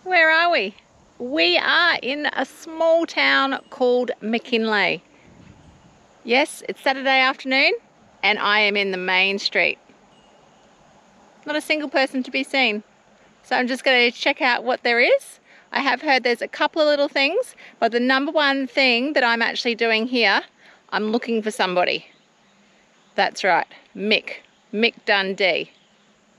Where are we? We are in a small town called McKinlay. Yes, it's Saturday afternoon and I am in the main street. Not a single person to be seen. So I'm just going to check out what there is. I have heard there's a couple of little things, but the number one thing that I'm actually doing here, I'm looking for somebody. That's right, Mick Dundee.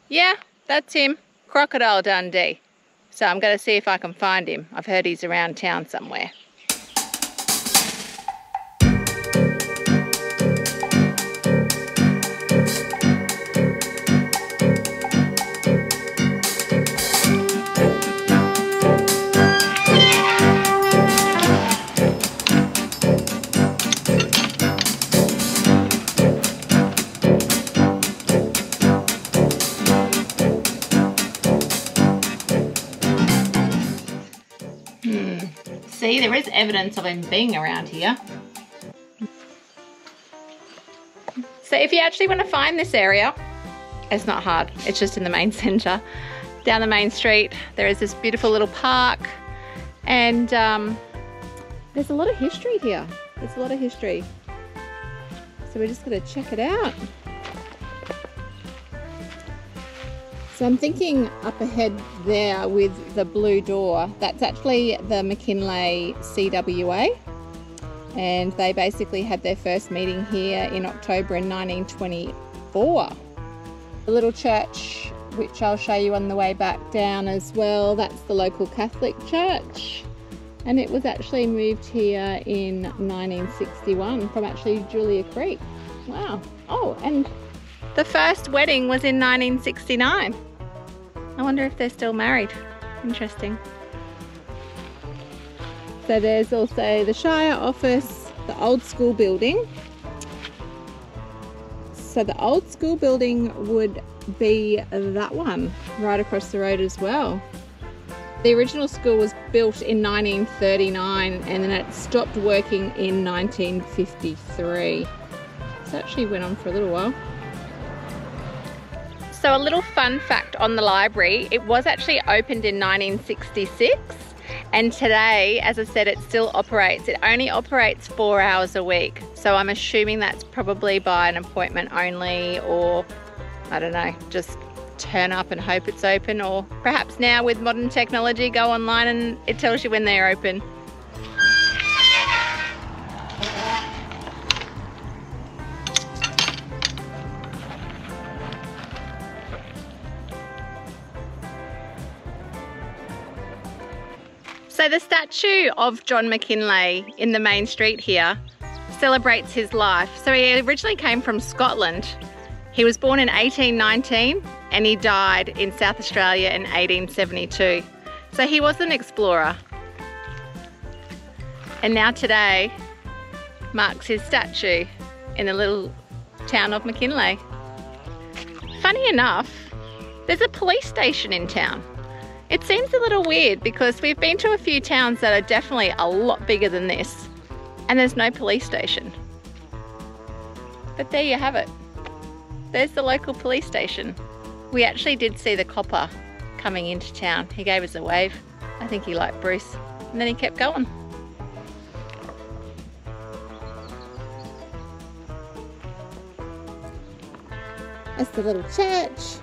Yeah, that's him, Crocodile Dundee. So I'm going to see if I can find him. I've heard he's around town somewhere. See, there is evidence of him being around here. So if you actually want to find this area, it's not hard. It's just in the main centre. Down the main street, there is this beautiful little park. And there's a lot of history here. There's a lot of history. So we're just going to check it out. So I'm thinking up ahead there with the blue door, that's actually the McKinlay CWA, and they basically had their first meeting here in October in 1924. The little church, which I'll show you on the way back down as well, that's the local Catholic church, and it was actually moved here in 1961 from actually Julia Creek. Wow. Oh, and the first wedding was in 1969. I wonder if they're still married. Interesting. So there's also the Shire office, the old school building. So the old school building would be that one right across the road as well. The original school was built in 1939 and then it stopped working in 1953. So it actually went on for a little while. So a little fun fact on the library, it was actually opened in 1966 and today, as I said, it still operates. It only operates 4 hours a week. So I'm assuming that's probably by an appointment only, or I don't know, just turn up and hope it's open, or perhaps now with modern technology go online and it tells you when they're open. So the statue of John McKinlay in the main street here celebrates his life. So he originally came from Scotland. He was born in 1819 and he died in South Australia in 1872. So he was an explorer. And now today marks his statue in the little town of McKinlay. Funny enough, there's a police station in town. It seems a little weird because we've been to a few towns that are definitely a lot bigger than this and there's no police station. But there you have it. There's the local police station. We actually did see the copper coming into town. He gave us a wave. I think he liked Bruce and then he kept going. That's the little church.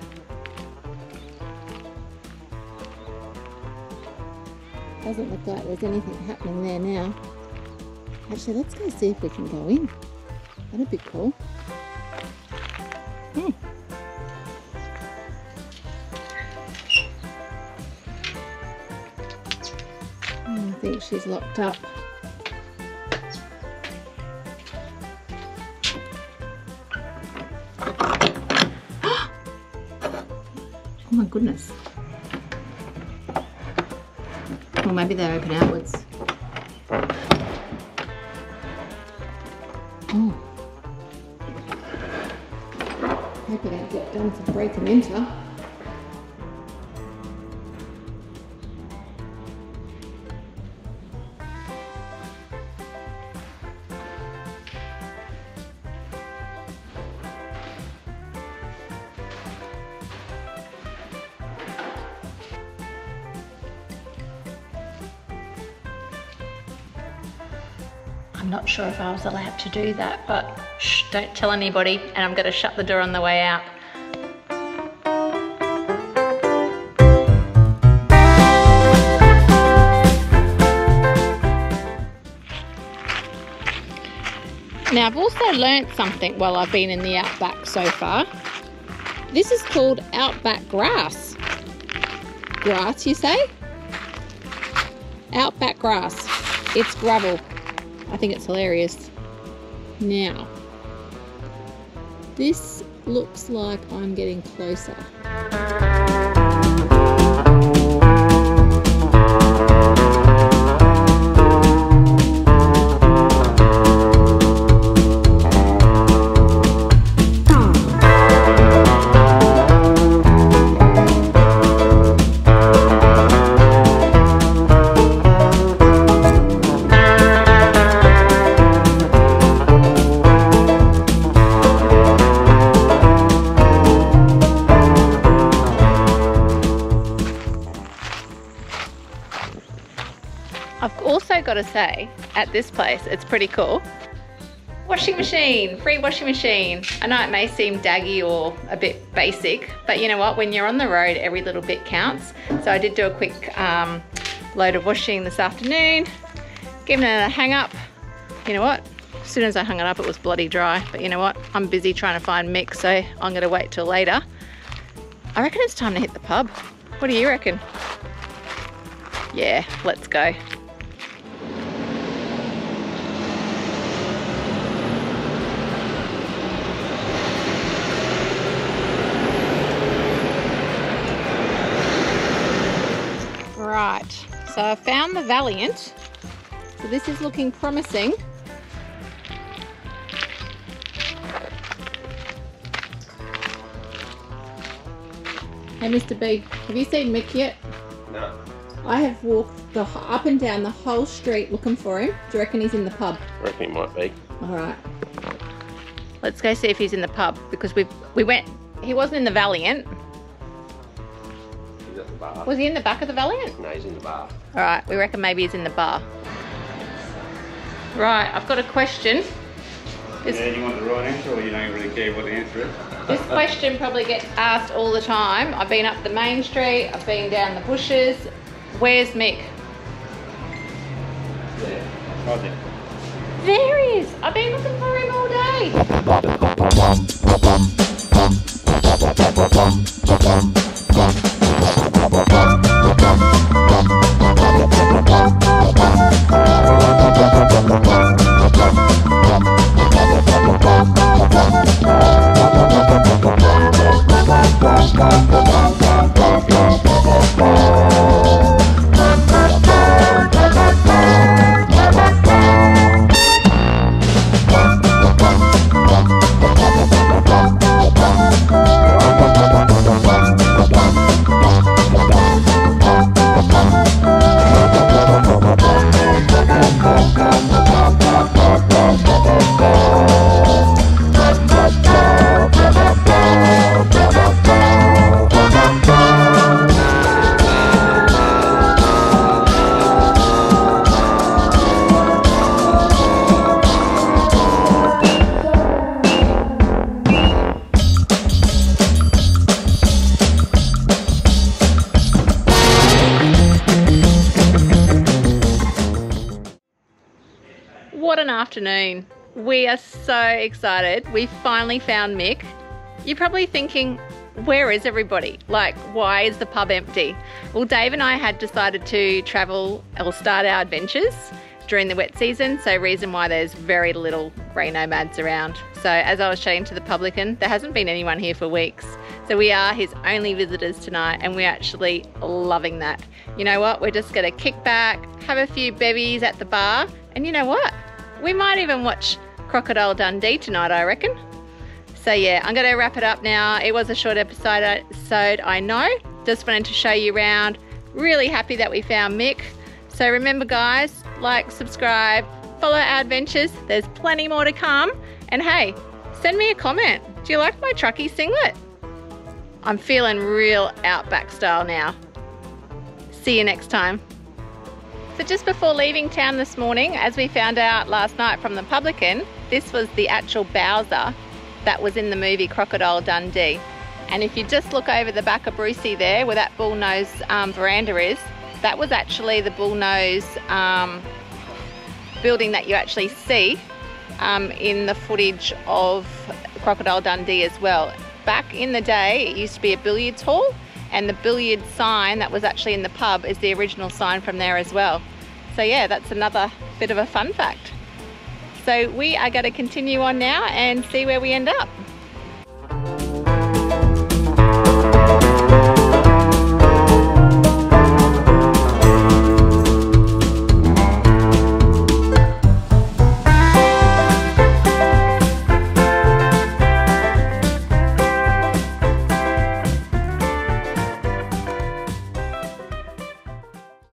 Doesn't look like there's anything happening there now. Actually, let's go see if we can go in. That'd be cool. I think she's locked up. Oh my goodness. Or maybe they're open outwards. Oh. Hope I don't get done for breaking into. I'm not sure if I was allowed to do that, but shh, don't tell anybody, and I'm going to shut the door on the way out. Now I've also learnt something while I've been in the outback so far. This is called outback grass. Grass, you say? Outback grass. It's gravel. I think it's hilarious. Now, this looks like I'm getting closer. I've also got to say, at this place, it's pretty cool. Washing machine, free washing machine. I know it may seem daggy or a bit basic, but you know what? When you're on the road, every little bit counts. So I did do a quick load of washing this afternoon, giving it a hang up. You know what? As soon as I hung it up, it was bloody dry. But you know what? I'm busy trying to find Mick, so I'm going to wait till later. I reckon it's time to hit the pub. What do you reckon? Yeah, let's go. Right, so I found the Valiant. So this is looking promising. Hey Mr. B, have you seen Mick yet? No. I have walked up and down the whole street looking for him. Do you reckon he's in the pub? I reckon he might be. Alright. Let's go see if he's in the pub, because we went, he wasn't in the Valiant. He's at the bar. Was he in the back of the Valiant? No, he's in the bar. Alright, we reckon maybe he's in the bar. Right, I've got a question. Yeah, you want the right answer, or you don't really care what the answer is? This question probably gets asked all the time. I've been up the main street, I've been down the bushes. Where's Mick? Yeah, right there. There he is! I've been looking for him all day. What an afternoon. We are so excited. We finally found Mick. You're probably thinking, where is everybody? Like, why is the pub empty? Well, Dave and I had decided to travel or start our adventures during the wet season, so reason why there's very little grey nomads around. So as I was chatting to the publican, there hasn't been anyone here for weeks. So we are his only visitors tonight, and we're actually loving that. You know what? We're just gonna kick back, have a few bevies at the bar, and you know what? We might even watch Crocodile Dundee tonight, I reckon. So yeah, I'm going to wrap it up now. It was a short episode, I know. Just wanted to show you around. Really happy that we found Mick. So remember guys, like, subscribe, follow our adventures. There's plenty more to come. And hey, send me a comment. Do you like my truckie singlet? I'm feeling real outback style now. See you next time. So just before leaving town this morning, as we found out last night from the publican, this was the actual Bowser that was in the movie Crocodile Dundee. And if you just look over the back of Brucey there, where that bullnose veranda is, that was actually the bullnose building that you actually see in the footage of Crocodile Dundee as well. Back in the day, it used to be a billiards hall, and the billiard sign that was actually in the pub is the original sign from there as well. So yeah, that's another bit of a fun fact. So we are going to continue on now and see where we end up.